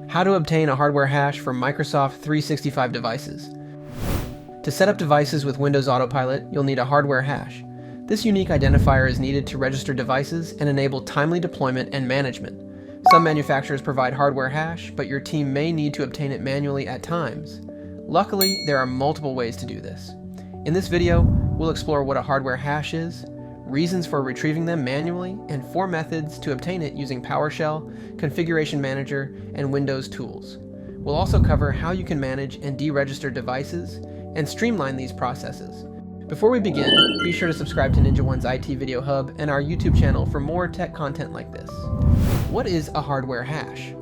How to obtain a hardware hash from Microsoft 365 devices. To set up devices with Windows Autopilot, you'll need a hardware hash. This unique identifier is needed to register devices and enable timely deployment and management. Some manufacturers provide hardware hash, but your team may need to obtain it manually at times. Luckily, there are multiple ways to do this. In this video, we'll explore what a hardware hash is, reasons for retrieving them manually, and 4 methods to obtain it using PowerShell, Configuration Manager, and Windows tools. We'll also cover how you can manage and deregister devices and streamline these processes. Before we begin, be sure to subscribe to Ninja One's IT Video Hub and our YouTube channel for more tech content like this. What is a hardware hash?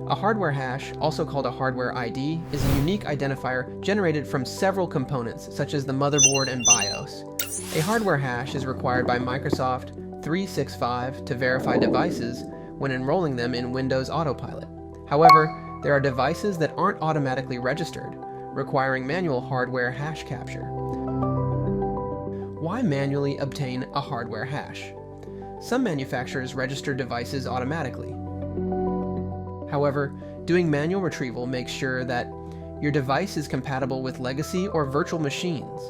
A hardware hash, also called a hardware ID, is a unique identifier generated from several components, such as the motherboard and BIOS. A hardware hash is required by Microsoft 365 to verify devices when enrolling them in Windows Autopilot. However, there are devices that aren't automatically registered, requiring manual hardware hash capture. Why manually obtain a hardware hash? Some manufacturers register devices automatically. However, doing manual retrieval makes sure that your device is compatible with legacy or virtual machines.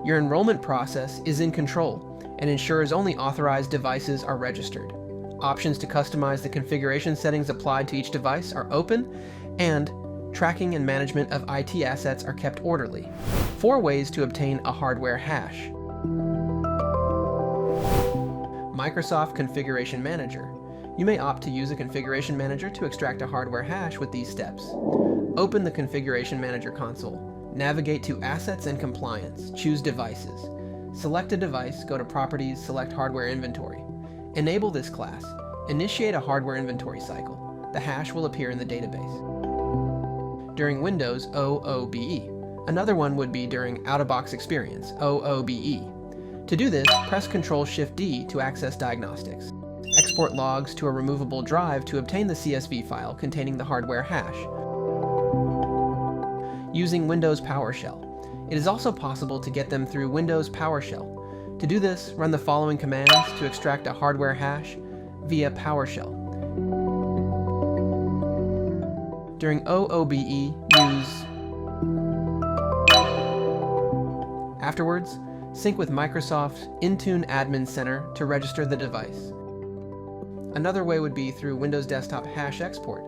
Your enrollment process is in control and ensures only authorized devices are registered. Options to customize the configuration settings applied to each device are open, and tracking and management of IT assets are kept orderly. 4 ways to obtain a hardware hash. Microsoft Configuration Manager. You may opt to use a configuration manager to extract a hardware hash with these steps. Open the Configuration Manager console. Navigate to Assets and Compliance. Choose Devices. Select a device, go to Properties, select Hardware Inventory. Enable this class. Initiate a hardware inventory cycle. The hash will appear in the database. During Windows OOBE. Another one would be during Out-of-Box Experience, OOBE. To do this, press Ctrl-Shift-D to access diagnostics. Export logs to a removable drive to obtain the CSV file containing the hardware hash. Using Windows PowerShell. It is also possible to get them through Windows PowerShell. To do this, run the following commands to extract a hardware hash via PowerShell. During OOBE, use. Afterwards, sync with Microsoft Intune Admin Center to register the device. Another way would be through Windows Desktop Hash Export.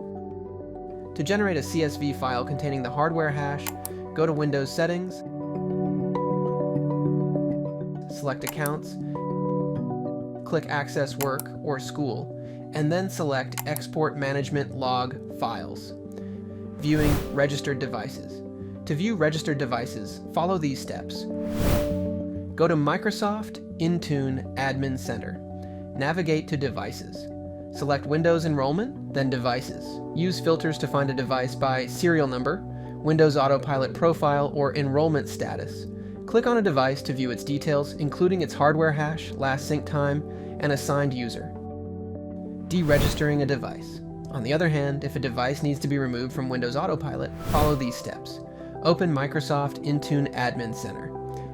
To generate a CSV file containing the hardware hash, go to Windows Settings, select Accounts, click Access Work or School, and then select Export Management Log Files. Viewing Registered Devices. To view registered devices, follow these steps. Go to Microsoft Intune Admin Center. Navigate to Devices. Select Windows Enrollment, then Devices. Use filters to find a device by serial number, Windows Autopilot profile, or enrollment status. Click on a device to view its details, including its hardware hash, last sync time, and assigned user. Deregistering a device. On the other hand, if a device needs to be removed from Windows Autopilot, follow these steps. Open Microsoft Intune Admin Center.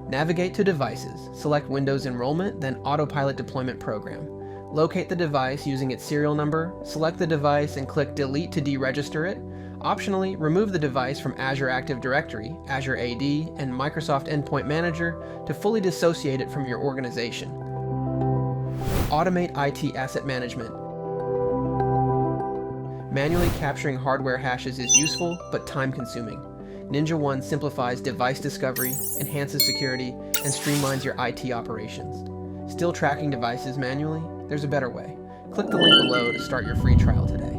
Navigate to Devices, select Windows Enrollment, then Autopilot Deployment Program. Locate the device using its serial number, select the device and click Delete to deregister it. Optionally, remove the device from Azure Active Directory, Azure AD, and Microsoft Endpoint Manager to fully dissociate it from your organization. Automate IT asset management. Manually capturing hardware hashes is useful, but time-consuming. Ninja One simplifies device discovery, enhances security, and streamlines your IT operations. Still tracking devices manually? There's a better way. Click the link below to start your free trial today.